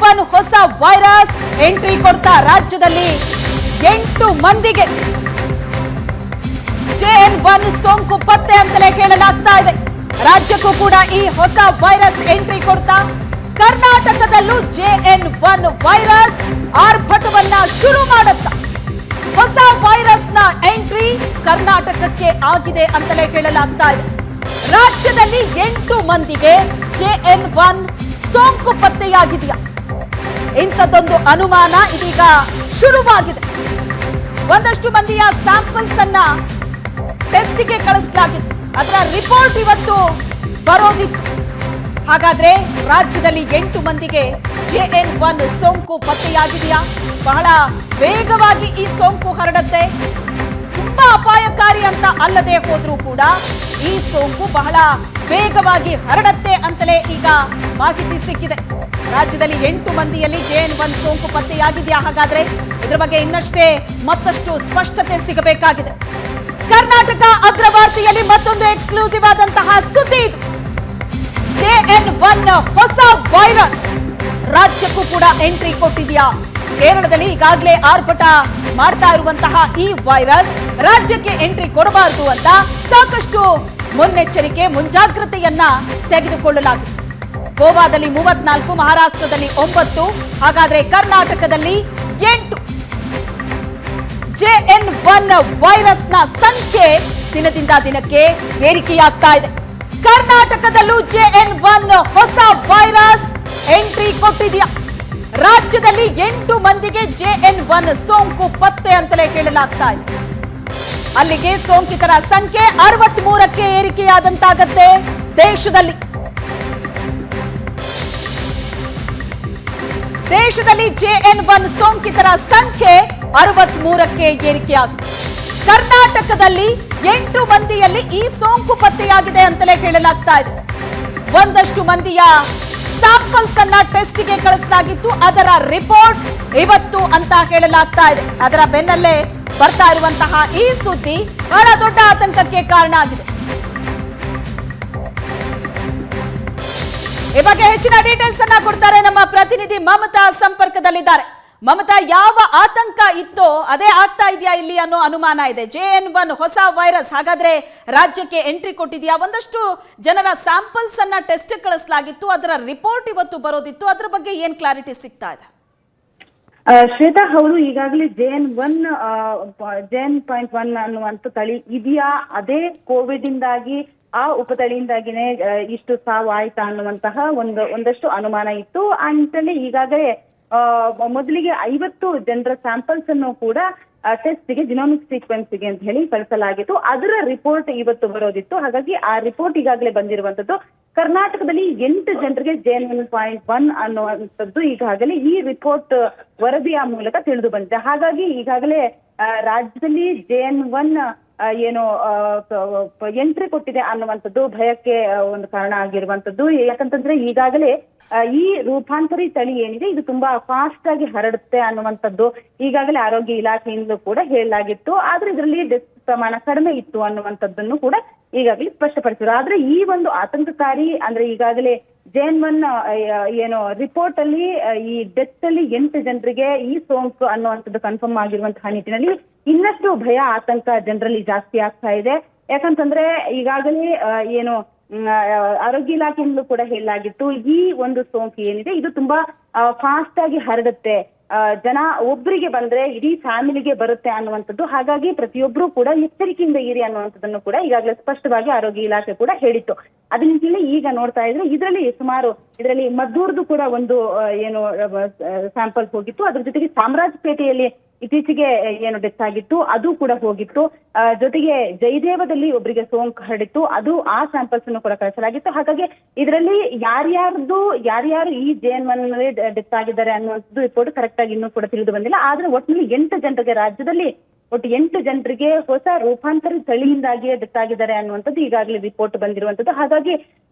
JN1 ಹೊಸ virus entry ಕೊಡ್ತಾ ರಾಜ್ಯದಲ್ಲಿ 8 ಮಂದಿಗೆ JN1 ಸೋಂಕು ಪತ್ತೆ ಅಂತಲೇ ಹೇಳಲಾಗ್ತಾ ಇದೆ. ರಾಜ್ಯಕ್ಕೂ ಕೂಡ ಈ ಹೊಸ ವೈರಸ್ ಎಂಟ್ರಿ ಕೊಡ್ತಾ ಕರ್ನಾಟಕದಲ್ಲೂ JN1 ವೈರಸ್ ಆರ್ಭಟವನ್ನ ಶುರು ಮಾಡುತ್ತಾ ಹೊಸ ವೈರಸ್ ನ ಎಂಟ್ರಿ ಕರ್ನಾಟಕಕ್ಕೆ ಆಗಿದೆ ಅಂತಲೇ ಹೇಳಲಾಗ್ತಾ ಇದೆ. ರಾಜ್ಯದಲ್ಲಿ 8 ಮಂದಿಗೆ JN1 ಸೋಂಕು ಪತ್ತೆಯಾಗಿದೆಯಾ? ಇಂಥದ್ದೊಂದು ಅನುಮಾನ ಇದೀಗ ಶುರುವಾಗಿದೆ. ಒಂದಷ್ಟು ಮಂದಿಯ ಸ್ಯಾಂಪಲ್ಸ್ ಅನ್ನ ಟೆಸ್ಟ್ಗೆ ಕಳಿಸಲಾಗಿತ್ತು. ಅದರ ರಿಪೋರ್ಟ್ ಇವತ್ತು ಬರೋದಿತ್ತು. ಹಾಗಾದ್ರೆ ರಾಜ್ಯದಲ್ಲಿ 8 ಮಂದಿಗೆ JN1 ಸೋಂಕು ಪತ್ತೆಯಾಗಿದೆಯಾ? ಬಹಳ ವೇಗವಾಗಿ ಈ ಸೋಂಕು ಹರಡುತ್ತೆ. ತುಂಬಾ ಅಪಾಯಕಾರಿ ಅಂತ ಅಲ್ಲದೆ ಹೋದ್ರೂ ಕೂಡ ಈ ಸೋಂಕು ಬಹಳ ವೇಗವಾಗಿ ಹರಡುತ್ತೆ ಅಂತಲೇ ಈಗ ಮಾಹಿತಿ ಸಿಕ್ಕಿದೆ. ರಾಜ್ಯದಲ್ಲಿ 8 ಮಂದಿಯಲ್ಲಿ JN1 ಸೋಂಕು ಪತ್ತೆಯಾಗಿದೆಯಾ? ಹಾಗಾದ್ರೆ ಇದರ ಬಗ್ಗೆ ಮತ್ತಷ್ಟು ಸ್ಪಷ್ಟತೆ ಸಿಗಬೇಕಾಗಿದೆ. ಕರ್ನಾಟಕ ಅಗ್ರವಾರ್ತೆಯಲ್ಲಿ ಮತ್ತೊಂದು ಎಕ್ಸ್ಕ್ಲೂಸಿವ್ ಆದಂತಹ ಸುದ್ದಿ ಇದು. JN1 ಹೊಸ ವೈರಸ್ ರಾಜ್ಯಕ್ಕೂ ಕೂಡ ಎಂಟ್ರಿ ಕೊಟ್ಟಿದೆಯಾ? ಕೇರಳದಲ್ಲಿ ಈಗಾಗಲೇ ಆರ್ಭಟ ಮಾಡ್ತಾ ಇರುವಂತಹ ಈ ವೈರಸ್ ರಾಜ್ಯಕ್ಕೆ ಎಂಟ್ರಿ ಕೊಡಬಾರದು ಅಂತ ಸಾಕಷ್ಟು ಮುನ್ನೆಚ್ಚರಿಕೆ ಮುಂಜಾಗ್ರತೆಯನ್ನ ತೆಗೆದುಕೊಳ್ಳಲಾಗಿತ್ತು. ಗೋವಾದಲ್ಲಿ 34, ಮಹಾರಾಷ್ಟ್ರದಲ್ಲಿ 9, ಹಾಗಾದ್ರೆ ಕರ್ನಾಟಕದಲ್ಲಿ 8. JN1 ವೈರಸ್ನ ಸಂಖ್ಯೆ ದಿನದಿಂದ ದಿನಕ್ಕೆ ಏರಿಕೆಯಾಗ್ತಾ ಇದೆ. ಕರ್ನಾಟಕದಲ್ಲೂ JN1 ಹೊಸ ವೈರಸ್ ಎಂಟ್ರಿ ಕೊಟ್ಟಿದೆಯಾ? ರಾಜ್ಯದಲ್ಲಿ 8 ಮಂದಿಗೆ JN1 ಸೋಂಕು ಪತ್ತೆ ಅಂತಲೇ ಹೇಳಲಾಗ್ತಾ ಇದೆ. ಅಲ್ಲಿಗೆ ಸೋಂಕಿತರ ಸಂಖ್ಯೆ 63ಕ್ಕೆ ಏರಿಕೆಯಾದಂತಾಗತ್ತೆ. ದೇಶದಲ್ಲಿ JN1 ಸೋಂಕಿತರ ಸಂಖ್ಯೆ 63ಕ್ಕೆ ಏರಿಕೆಯಾಗಿದೆ. ಕರ್ನಾಟಕದಲ್ಲಿ 8 ಮಂದಿಯಲ್ಲಿ ಈ ಸೋಂಕು ಪತ್ತೆಯಾಗಿದೆ ಅಂತಲೇ ಹೇಳಲಾಗ್ತಾ ಇದೆ. ಒಂದಷ್ಟು ಮಂದಿಯ ಸ್ಯಾಂಪಲ್ಸ್ ಅನ್ನ ಟೆಸ್ಟ್ಗೆ ಕಳಿಸಲಾಗಿತ್ತು. ಅದರ ರಿಪೋರ್ಟ್ ಇವತ್ತು ಅಂತ ಹೇಳಲಾಗ್ತಾ ಇದೆ. ಅದರ ಬೆನ್ನಲ್ಲೇ ಬರ್ತಾ ಇರುವಂತಹ ಈ ಸುದ್ದಿ ಬಹಳ ದೊಡ್ಡ ಆತಂಕಕ್ಕೆ ಕಾರಣ ಆಗಿದೆ. ಈ ಬಗ್ಗೆ ಹೆಚ್ಚಿನ ಡೀಟೇಲ್ಸ್ ಅನ್ನ ಕೊಡ್ತಾರೆ ನಮ್ಮ ಪ್ರತಿನಿಧಿ ಮಮತಾ ಸಂಪರ್ಕದಲ್ಲಿದ್ದಾರೆ. ಮಮತಾ, ಯಾವ ಆತಂಕ ಇತ್ತೋ ಅದೇ ಆಗ್ತಾ ಇದೆಯಾ ಇಲ್ಲಿ ಅನ್ನೋ ಅನುಮಾನ ಇದೆ. JN1 ಹೊಸ ವೈರಸ್ ಹಾಗಾದ್ರೆ ರಾಜ್ಯಕ್ಕೆ ಎಂಟ್ರಿ ಕೊಟ್ಟಿದೆಯಾ? ಒಂದಷ್ಟು ಜನರ ಸ್ಯಾಂಪಲ್ಸ್ ಅನ್ನ ಟೆಸ್ಟ್ ಕಳಿಸಲಾಗಿತ್ತು. ಅದರ ರಿಪೋರ್ಟ್ ಇವತ್ತು ಬರೋದಿತ್ತು. ಅದರ ಬಗ್ಗೆ ಏನ್ ಕ್ಲಾರಿಟಿ ಸಿಗ್ತಾ ಇದೆ? ಶ್ವೇತಾ, ಹೌದು, ಈಗಾಗಲೇ JN.1 ಅನ್ನುವಂಥ ತಳಿ ಇದೆಯಾ? ಅದೇ ಕೋವಿಡ್ ಇಂದಾಗಿ ಆ ಉಪತಳಿಯಿಂದಾಗಿನೇ ಇಷ್ಟು ಸಾವು ಆಯ್ತಾ ಅನ್ನುವಂತಹ ಒಂದಷ್ಟು ಅನುಮಾನ ಇತ್ತು. ಅಂತಲೇ ಈಗಾಗಲೇ ಮೊದಲಿಗೆ 50 ಜನರ ಸ್ಯಾಂಪಲ್ಸ್ ಅನ್ನು ಕೂಡ ಟೆಸ್ಟ್ಗೆ ಜಿನೋಮಿಕ್ ಸೀಕ್ವೆನ್ಸ್ಗೆ ಅಂತ ಹೇಳಿ ಕಳಿಸಲಾಗಿತ್ತು. ಅದರ ರಿಪೋರ್ಟ್ ಇವತ್ತು ಬರೋದಿತ್ತು. ಹಾಗಾಗಿ ಆ ರಿಪೋರ್ಟ್ ಈಗಾಗಲೇ ಬಂದಿರುವಂತದ್ದು. ಕರ್ನಾಟಕದಲ್ಲಿ 8 ಜನರಿಗೆ JN.1 ಅನ್ನುವಂಥದ್ದು ಈಗಾಗಲೇ ಈ ರಿಪೋರ್ಟ್ ವರದಿಯ ಮೂಲಕ ತಿಳಿದು ಬಂದಿದೆ. ಹಾಗಾಗಿ ಈಗಾಗಲೇ ರಾಜ್ಯದಲ್ಲಿ JN1 ಏನು ಎಂಟ್ರಿ ಕೊಟ್ಟಿದೆ ಅನ್ನುವಂಥದ್ದು ಭಯಕ್ಕೆ ಒಂದು ಕಾರಣ ಆಗಿರುವಂತದ್ದು. ಯಾಕಂತಂದ್ರೆ ಈಗಾಗಲೇ ಈ ರೂಪಾಂತರಿ ತಳಿ ಏನಿದೆ ಇದು ತುಂಬಾ ಫಾಸ್ಟ್ ಆಗಿ ಹರಡುತ್ತೆ ಅನ್ನುವಂಥದ್ದು ಈಗಾಗಲೇ ಆರೋಗ್ಯ ಇಲಾಖೆಯಿಂದ ಕೂಡ ಹೇಳಲಾಗಿತ್ತು. ಆದ್ರೆ ಇದರಲ್ಲಿ ಡೆತ್ ಪ್ರಮಾಣ ಕಡಿಮೆ ಇತ್ತು ಅನ್ನುವಂಥದ್ದನ್ನು ಕೂಡ ಈಗಾಗಲೇ ಸ್ಪಷ್ಟಪಡಿಸಿದ್ರು. ಆದ್ರೆ ಈ ಒಂದು ಆತಂಕಕಾರಿ ಅಂದ್ರೆ ಈಗಾಗಲೇ JN1 ಏನು ರಿಪೋರ್ಟ್ ಅಲ್ಲಿ ಈ ಡೆತ್ ಅಲ್ಲಿ 8 ಜನರಿಗೆ ಈ ಸೋಂಕು ಅನ್ನುವಂಥದ್ದು ಕನ್ಫರ್ಮ್ ಆಗಿರುವಂತಹ ನಿಟ್ಟಿನಲ್ಲಿ ಇನ್ನಷ್ಟು ಭಯ ಆತಂಕ ಜನರಲ್ಲಿ ಜಾಸ್ತಿ ಆಗ್ತಾ ಇದೆ. ಯಾಕಂತಂದ್ರೆ ಈಗಾಗಲೇ ಏನು ಆರೋಗ್ಯ ಇಲಾಖೆಯಿಂದಲೂ ಕೂಡ ಹೇಳಲಾಗಿತ್ತು ಈ ಒಂದು ಸೋಂಕು ಏನಿದೆ ಇದು ತುಂಬಾ ಫಾಸ್ಟ್ ಆಗಿ ಹರಡುತ್ತೆ, ಜನ ಒಬ್ಬರಿಗೆ ಬಂದ್ರೆ ಇಡೀ ಫ್ಯಾಮಿಲಿಗೆ ಬರುತ್ತೆ ಅನ್ನುವಂಥದ್ದು. ಹಾಗಾಗಿ ಪ್ರತಿಯೊಬ್ಬರು ಕೂಡ ಎಚ್ಚರಿಕೆಯಿಂದ ಇರಿ ಅನ್ನುವಂಥದ್ದನ್ನು ಕೂಡ ಈಗಾಗಲೇ ಸ್ಪಷ್ಟವಾಗಿ ಆರೋಗ್ಯ ಇಲಾಖೆ ಕೂಡ ಹೇಳಿತ್ತು. ಅದನ್ನ ಈಗ ನೋಡ್ತಾ ಇದ್ರೆ ಇದರಲ್ಲಿ ಮದ್ದೂರ್ದು ಕೂಡ ಒಂದು ಏನು ಸ್ಯಾಂಪಲ್ ಹೋಗಿತ್ತು. ಅದ್ರ ಜೊತೆಗೆ ಚಾಮರಾಜಪೇಟೆಯಲ್ಲಿ ಇತ್ತೀಚೆಗೆ ಏನು ಡೆತ್ ಆಗಿತ್ತು ಅದು ಕೂಡ ಹೋಗಿತ್ತು. ಜೊತೆಗೆ ಜಯದೇವದಲ್ಲಿ ಒಬ್ಬರಿಗೆ ಸೋಂಕು ಹರಡಿತ್ತು, ಅದು ಆ ಸ್ಯಾಂಪಲ್ಸ್ ಅನ್ನು ಕೂಡ ಕಳಿಸಲಾಗಿತ್ತು. ಹಾಗಾಗಿ ಇದರಲ್ಲಿ ಯಾರ್ಯಾರು ಈ JN1 ಡೆತ್ ಆಗಿದ್ದಾರೆ ಅನ್ನುವಂಥದ್ದು ರಿಪೋರ್ಟ್ ಕರೆಕ್ಟ್ ಆಗಿ ಇನ್ನೂ ಕೂಡ ತಿಳಿದು ಬಂದಿಲ್ಲ. ಆದ್ರೆ ಒಟ್ಟಿನಲ್ಲಿ 8 ಜನರಿಗೆ ರಾಜ್ಯದಲ್ಲಿ ಒಟ್ಟು 8 ಜನರಿಗೆ ಹೊಸ ರೂಪಾಂತರಿ ತಳಿಯಿಂದಾಗಿಯೇ ಡೆತ್ ಆಗಿದ್ದಾರೆ ಅನ್ನುವಂಥದ್ದು ಈಗಾಗಲೇ ರಿಪೋರ್ಟ್ ಬಂದಿರುವಂತದ್ದು. ಹಾಗಾಗಿ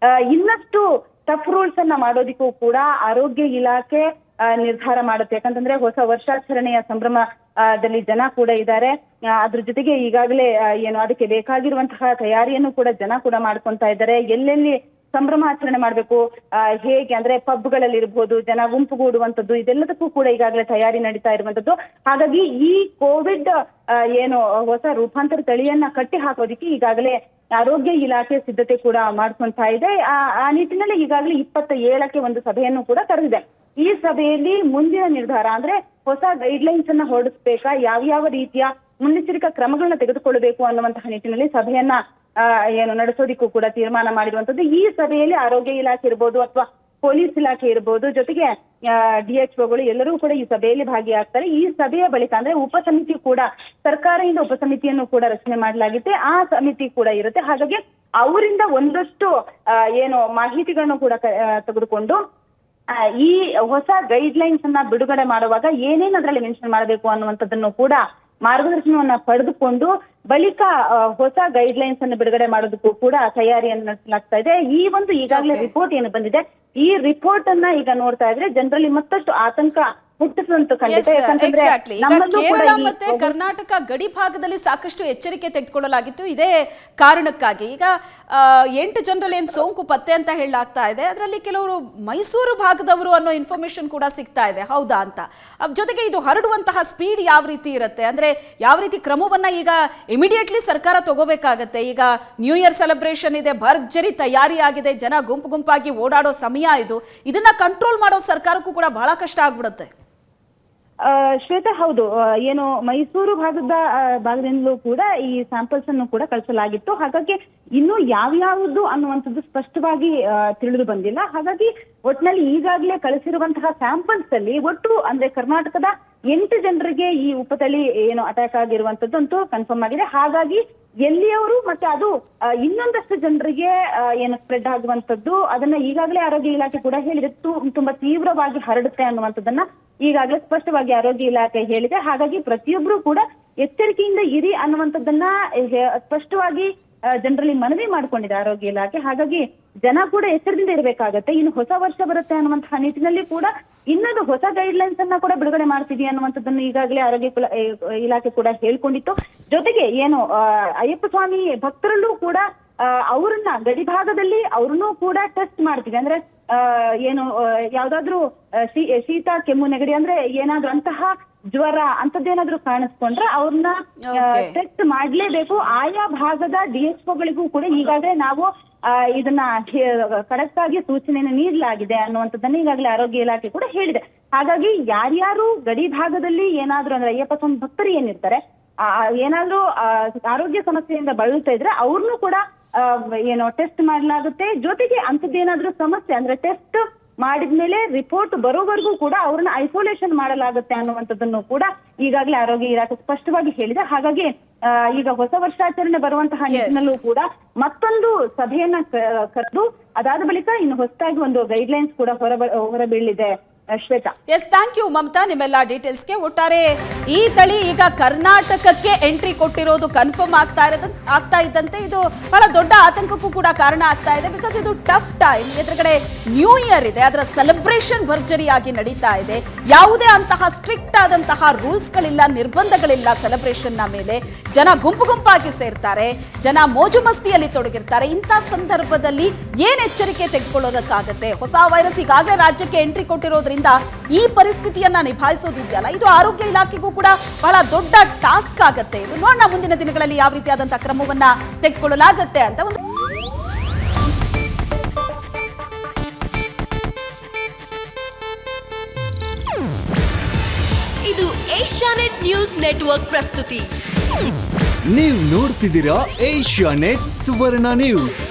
ಇನ್ನಷ್ಟು ಟಫ್ ರೂಲ್ಸ್ ಅನ್ನ ಮಾಡೋದಿಕ್ಕೂ ಕೂಡ ಆರೋಗ್ಯ ಇಲಾಖೆ ನಿರ್ಧಾರ ಮಾಡುತ್ತೆ. ಯಾಕಂತಂದ್ರೆ ಹೊಸ ವರ್ಷಾಚರಣೆಯ ಸಂಭ್ರಮದಲ್ಲಿ ಜನ ಕೂಡ ಇದ್ದಾರೆ. ಅದ್ರ ಜೊತೆಗೆ ಈಗಾಗಲೇ ಏನು ಅದಕ್ಕೆ ಬೇಕಾಗಿರುವಂತಹ ತಯಾರಿಯನ್ನು ಕೂಡ ಜನ ಕೂಡ ಮಾಡ್ಕೊಂತಾ ಇದ್ದಾರೆ. ಎಲ್ಲೆಲ್ಲಿ ಸಂಭ್ರಮಾಚರಣೆ ಮಾಡಬೇಕು, ಹೇಗೆ ಅಂದ್ರೆ ಪಬ್ಗಳಲ್ಲಿ ಇರ್ಬೋದು, ಜನ ಗುಂಪುಗೂಡುವಂಥದ್ದು, ಇದೆಲ್ಲದಕ್ಕೂ ಕೂಡ ಈಗಾಗಲೇ ತಯಾರಿ ನಡೀತಾ ಇರುವಂತದ್ದು. ಹಾಗಾಗಿ ಈ ಕೋವಿಡ್ ಏನು ಹೊಸ ರೂಪಾಂತರ ತಳಿಯನ್ನ ಕಟ್ಟಿ ಹಾಕೋದಿಕ್ಕೆ ಈಗಾಗಲೇ ಆರೋಗ್ಯ ಇಲಾಖೆ ಸಿದ್ಧತೆ ಕೂಡ ಮಾಡ್ಕೊಂತಾ ಇದೆ. ಆ ನಿಟ್ಟಿನಲ್ಲಿ ಈಗಾಗಲೇ 27ಕ್ಕೆ ಒಂದು ಸಭೆಯನ್ನು ಕೂಡ ಕರೆದಿದೆ. ಈ ಸಭೆಯಲ್ಲಿ ಮುಂದಿನ ನಿರ್ಧಾರ ಅಂದ್ರೆ ಹೊಸ ಗೈಡ್ಲೈನ್ಸ್ ಅನ್ನ ಹೊರಡಿಸ್ಬೇಕಾ, ಯಾವ ರೀತಿಯ ಮುನ್ನೆಚ್ಚರಿಕಾ ಕ್ರಮಗಳನ್ನ ತೆಗೆದುಕೊಳ್ಳಬೇಕು ಅನ್ನುವಂತಹ ನಿಟ್ಟಿನಲ್ಲಿ ಸಭೆಯನ್ನ ಏನು ನಡೆಸೋದಿಕ್ಕೂ ಕೂಡ ತೀರ್ಮಾನ ಮಾಡಿರುವಂತದ್ದು. ಈ ಸಭೆಯಲ್ಲಿ ಆರೋಗ್ಯ ಇಲಾಖೆ ಇರ್ಬೋದು ಅಥವಾ ಪೊಲೀಸ್ ಇಲಾಖೆ ಇರ್ಬೋದು, ಜೊತೆಗೆ DHOಗಳು ಎಲ್ಲರೂ ಕೂಡ ಈ ಸಭೆಯಲ್ಲಿ ಭಾಗಿಯಾಗ್ತಾರೆ. ಈ ಸಭೆಯ ಬಳಿಕ ಅಂದ್ರೆ ಉಪಸಮಿತಿ ಕೂಡ ಸರ್ಕಾರದಿಂದ ಉಪಸಮಿತಿಯನ್ನು ಕೂಡ ರಚನೆ ಮಾಡಲಾಗಿದೆ. ಆ ಸಮಿತಿ ಕೂಡ ಇರುತ್ತೆ. ಹಾಗಾಗಿ ಅವರಿಂದ ಒಂದಷ್ಟು ಏನು ಮಾಹಿತಿಗಳನ್ನು ಕೂಡ ತೆಗೆದುಕೊಂಡು ಈ ಹೊಸ ಗೈಡ್ಲೈನ್ಸ್ ಅನ್ನ ಬಿಡುಗಡೆ ಮಾಡುವಾಗ ಏನೇನು ಅದರಲ್ಲಿ ಮೆನ್ಷನ್ ಮಾಡಬೇಕು ಅನ್ನುವಂಥದ್ದನ್ನು ಕೂಡ ಮಾರ್ಗದರ್ಶನವನ್ನ ಪಡೆದುಕೊಂಡು ಬಳಿಕ ಹೊಸ ಗೈಡ್ಲೈನ್ಸ್ ಅನ್ನು ಬಿಡುಗಡೆ ಮಾಡೋದಕ್ಕೂ ಕೂಡ ತಯಾರಿಯನ್ನು ನಡೆಸಲಾಗ್ತಾ ಇದೆ. ಈ ಒಂದು ಈಗಾಗಲೇ ರಿಪೋರ್ಟ್ ಏನು ಬಂದಿದೆ, ಈ ರಿಪೋರ್ಟ್ ಅನ್ನ ಈಗ ನೋಡ್ತಾ ಇದ್ರೆ ಜನರಲ್ಲಿ ಮತ್ತಷ್ಟು ಆತಂಕ ಹುಟ್ಟಿಸುವಂತ ಖಂಡಿತ. ಯಾಕಂತಂದ್ರೆ ಕೇರಳ ಮತ್ತೆ ಕರ್ನಾಟಕ ಗಡಿ ಭಾಗದಲ್ಲಿ ಸಾಕಷ್ಟು ಎಚ್ಚರಿಕೆ ತೆಗೆದುಕೊಳ್ಳಲಾಗಿತ್ತು. ಇದೇ ಕಾರಣಕ್ಕಾಗಿ ಈಗ 8 ಜನರಲ್ಲಿ ಏನು ಸೋಂಕು ಪತ್ತೆ ಅಂತ ಹೇಳಲಾಗ್ತಾ ಇದೆ. ಅದರಲ್ಲಿ ಕೆಲವರು ಮೈಸೂರು ಭಾಗದವರು ಅನ್ನೋ ಇನ್ಫಾರ್ಮೇಶನ್ ಕೂಡ ಸಿಗ್ತಾ ಇದೆ, ಹೌದಾ ಅಂತ. ಜೊತೆಗೆ ಇದು ಹರಡುವಂತಹ ಸ್ಪೀಡ್ ಯಾವ ರೀತಿ ಇರುತ್ತೆ, ಅಂದ್ರೆ ಯಾವ ರೀತಿ ಕ್ರಮವನ್ನ ಈಗ ಇಮಿಡಿಯೇಟ್ಲಿ ಸರ್ಕಾರ ತಗೋಬೇಕಾಗತ್ತೆ. ಈಗ ನ್ಯೂ ಇಯರ್ ಸೆಲೆಬ್ರೇಷನ್ ಇದೆ, ಭರ್ಜರಿ ತಯಾರಿ ಆಗಿದೆ, ಜನ ಗುಂಪಾಗಿ ಓಡಾಡೋ ಸಮಯ ಇದು. ಇದನ್ನ ಕಂಟ್ರೋಲ್ ಮಾಡೋ ಸರ್ಕಾರಕ್ಕೂ ಕೂಡ ಬಹಳ ಕಷ್ಟ ಆಗ್ಬಿಡುತ್ತೆ. ಶ್ವೇತಾ, ಹೌದು. ಏನು ಮೈಸೂರು ಭಾಗದಿಂದಲೂ ಕೂಡ ಈ ಸ್ಯಾಂಪಲ್ಸ್ ಅನ್ನು ಕೂಡ ಕಳಿಸಲಾಗಿತ್ತು. ಹಾಗಾಗಿ ಇನ್ನು ಯಾವ್ಯಾವುದು ಅನ್ನುವಂಥದ್ದು ಸ್ಪಷ್ಟವಾಗಿ ತಿಳಿದು ಬಂದಿಲ್ಲ. ಹಾಗಾಗಿ ಒಟ್ಟಿನಲ್ಲಿ ಈಗಾಗಲೇ ಕಳಿಸಿರುವಂತಹ ಸ್ಯಾಂಪಲ್ಸ್ ಅಲ್ಲಿ ಒಟ್ಟು ಅಂದ್ರೆ ಕರ್ನಾಟಕದ 8 ಜನರಿಗೆ ಈ ಉಪತಳಿ ಏನು ಅಟ್ಯಾಕ್ ಆಗಿರುವಂತದ್ದು ಅಂತೂ ಕನ್ಫರ್ಮ್ ಆಗಿದೆ. ಹಾಗಾಗಿ ಎಲ್ಲಿಯವರು ಮತ್ತೆ ಅದು ಇನ್ನೊಂದಷ್ಟು ಜನರಿಗೆ ಏನು ಸ್ಪ್ರೆಡ್ ಆಗುವಂತದ್ದು ಅದನ್ನ ಈಗಾಗಲೇ ಆರೋಗ್ಯ ಇಲಾಖೆ ಕೂಡ ಹೇಳಿದೆ. ತುಂಬಾ ತೀವ್ರವಾಗಿ ಹರಡುತ್ತೆ ಅನ್ನುವಂಥದ್ದನ್ನ ಈಗಾಗಲೇ ಸ್ಪಷ್ಟವಾಗಿ ಆರೋಗ್ಯ ಇಲಾಖೆ ಹೇಳಿದೆ. ಹಾಗಾಗಿ ಪ್ರತಿಯೊಬ್ರು ಕೂಡ ಎಚ್ಚರಿಕೆಯಿಂದ ಇರಿ ಅನ್ನುವಂಥದ್ದನ್ನ ಸ್ಪಷ್ಟವಾಗಿ ಜನರಲ್ಲಿ ಮನವಿ ಮಾಡಿಕೊಂಡಿದೆ ಆರೋಗ್ಯ ಇಲಾಖೆ. ಹಾಗಾಗಿ ಜನ ಕೂಡ ಎಚ್ಚರದಿಂದ ಇರಬೇಕಾಗತ್ತೆ. ಇನ್ನು ಹೊಸ ವರ್ಷ ಬರುತ್ತೆ ಅನ್ನುವಂತಹ ನಿಟ್ಟಿನಲ್ಲಿ ಕೂಡ ಇನ್ನೊಂದು ಹೊಸ ಗೈಡ್ಲೈನ್ಸ್ ಅನ್ನ ಕೂಡ ಬಿಡುಗಡೆ ಮಾಡ್ತೀವಿ ಅನ್ನುವಂಥದ್ದನ್ನು ಈಗಾಗಲೇ ಆರೋಗ್ಯ ಇಲಾಖೆ ಕೂಡ ಹೇಳ್ಕೊಂಡಿತ್ತು. ಜೊತೆಗೆ ಏನು ಅಯ್ಯಪ್ಪ ಸ್ವಾಮಿ ಭಕ್ತರಲ್ಲೂ ಕೂಡ ಅವ್ರನ್ನ ಗಡಿ ಭಾಗದಲ್ಲಿ ಅವ್ರನ್ನೂ ಕೂಡ ಟೆಸ್ಟ್ ಮಾಡ್ತೀವಿ. ಅಂದ್ರೆ ಏನು ಯಾವ್ದಾದ್ರು ಶೀತ, ಕೆಮ್ಮು, ನೆಗಡಿ ಅಂದ್ರೆ ಏನಾದ್ರು ಅಂತಹ ಜ್ವರ ಅಂತದ್ದೇನಾದ್ರೂ ಕಾಣಿಸ್ಕೊಂಡ್ರೆ ಅವ್ರನ್ನ ಟೆಸ್ಟ್ ಮಾಡ್ಲೇಬೇಕು. ಆಯಾ ಭಾಗದ DHOಗಳಿಗೂ ಕೂಡ ಈಗಾಗಲೇ ನಾವು ಇದನ್ನ ಕರೆಕ್ಟ್ ಆಗಿ ಸೂಚನೆಯನ್ನು ನೀಡಲಾಗಿದೆ ಅನ್ನುವಂಥದ್ದನ್ನ ಈಗಾಗಲೇ ಆರೋಗ್ಯ ಇಲಾಖೆ ಕೂಡ ಹೇಳಿದೆ. ಹಾಗಾಗಿ ಯಾರ್ಯಾರು ಗಡಿ ಭಾಗದಲ್ಲಿ ಏನಾದ್ರು ಅಂದ್ರೆ ಅಯ್ಯಪ್ಪ ಸ್ವಾಮಿ ಭಕ್ತರು ಏನಿರ್ತಾರೆ ಏನಾದ್ರೂ ಆರೋಗ್ಯ ಸಮಸ್ಯೆಯಿಂದ ಬಳಲ್ತಾ ಇದ್ರೆ ಅವ್ರನ್ನೂ ಕೂಡ ಏನೋ ಟೆಸ್ಟ್ ಮಾಡಲಾಗುತ್ತೆ. ಜೊತೆಗೆ ಅಂಥದ್ದೇನಾದ್ರೂ ಸಮಸ್ಯೆ ಅಂದ್ರೆ ಟೆಸ್ಟ್ ಮಾಡಿದ್ಮೇಲೆ ರಿಪೋರ್ಟ್ ಬರೋವರೆಗೂ ಕೂಡ ಅವ್ರನ್ನ ಐಸೋಲೇಷನ್ ಮಾಡಲಾಗುತ್ತೆ ಅನ್ನುವಂಥದ್ದನ್ನು ಕೂಡ ಈಗಾಗಲೇ ಆರೋಗ್ಯ ಇಲಾಖೆ ಸ್ಪಷ್ಟವಾಗಿ ಹೇಳಿದೆ. ಹಾಗಾಗಿ ಈಗ ಹೊಸ ವರ್ಷಾಚರಣೆ ಬರುವಂತಹ ನಿಟ್ಟಿನಲ್ಲೂ ಕೂಡ ಮತ್ತೊಂದು ಸಭೆಯನ್ನ ಕರೆದು ಅದಾದ ಬಳಿಕ ಇನ್ನು ಹೊಸದಾಗಿ ಒಂದು ಗೈಡ್ಲೈನ್ಸ್ ಕೂಡ ಹೊರಬೀಳಿದೆ. Shweta, yes, thank you Mamata ನಿಮ್ಮೆಲ್ಲ ಡೀಟೇಲ್ಸ್ಗೆ. ಒಟ್ಟಾರೆ ಈ ತಳಿ ಈಗ ಕರ್ನಾಟಕಕ್ಕೆ ಎಂಟ್ರಿ ಕೊಟ್ಟಿರೋದು ಕನ್ಫರ್ಮ್ ಆಗ್ತಾ ಇದ್ದಂತೆ ಇದು ಬಹಳ ದೊಡ್ಡ ಆತಂಕಕ್ಕೂ ಕೂಡ ಕಾರಣ ಆಗ್ತಾ ಇದೆ. ಬಿಕಾಸ್ ಇದು ಟಫ್ ಟೈಮ್, ಎದುರುಗಡೆ ನ್ಯೂ ಇಯರ್ ಇದೆ, ಅದರ ಸೆಲೆಬ್ರೇಷನ್ ಭರ್ಜರಿಯಾಗಿ ನಡೀತಾ ಇದೆ. ಯಾವುದೇ ಅಂತಹ ಸ್ಟ್ರಿಕ್ಟ್ ಆದಂತಹ ರೂಲ್ಸ್ಗಳಿಲ್ಲ, ನಿರ್ಬಂಧಗಳಿಲ್ಲ. ಸೆಲೆಬ್ರೇಷನ್ ನ ಮೇಲೆ ಜನ ಗುಂಪಾಗಿ ಸೇರ್ತಾರೆ, ಜನ ಮೋಜು ಮಸ್ತಿಯಲ್ಲಿ ತೊಡಗಿರ್ತಾರೆ. ಇಂಥ ಸಂದರ್ಭದಲ್ಲಿ ಏನ್ ಎಚ್ಚರಿಕೆ ತೆಗೆದುಕೊಳ್ಳೋದಕ್ಕಾಗತ್ತೆ? ಹೊಸ ವೈರಸ್ ಈಗಾಗಲೇ ರಾಜ್ಯಕ್ಕೆ ಎಂಟ್ರಿ ಕೊಟ್ಟಿರೋದ್ರಿಂದ ಈ ಪರಿಸ್ಥಿತಿಯನ್ನ ನಿಭಾಯಿಸೋದಿದೆಯಲ್ಲ, ಇದು ಆರೋಗ್ಯ ಇಲಾಖೆಗೂ ಕೂಡ ಬಹಳ ದೊಡ್ಡ ಟಾಸ್ಕ್ ಆಗತ್ತೆ. ಇದು ನೋಡೋಣ ಮುಂದಿನ ದಿನಗಳಲ್ಲಿ ಯಾವ ರೀತಿಯಾದಂತಹ ಕ್ರಮವನ್ನ ತೆಗೆದುಕೊಳ್ಳಲಾಗತ್ತೆ ಅಂತ. ಇದು ಏಷ್ಯಾನೆಟ್ ನ್ಯೂಸ್ ನೆಟ್ವರ್ಕ್ ಪ್ರಸ್ತುತಿ. ನೀವು ನೋಡ್ತಿದ್ದೀರಾ ಏಷ್ಯಾನೆಟ್ ಸುವರ್ಣ ನ್ಯೂಸ್.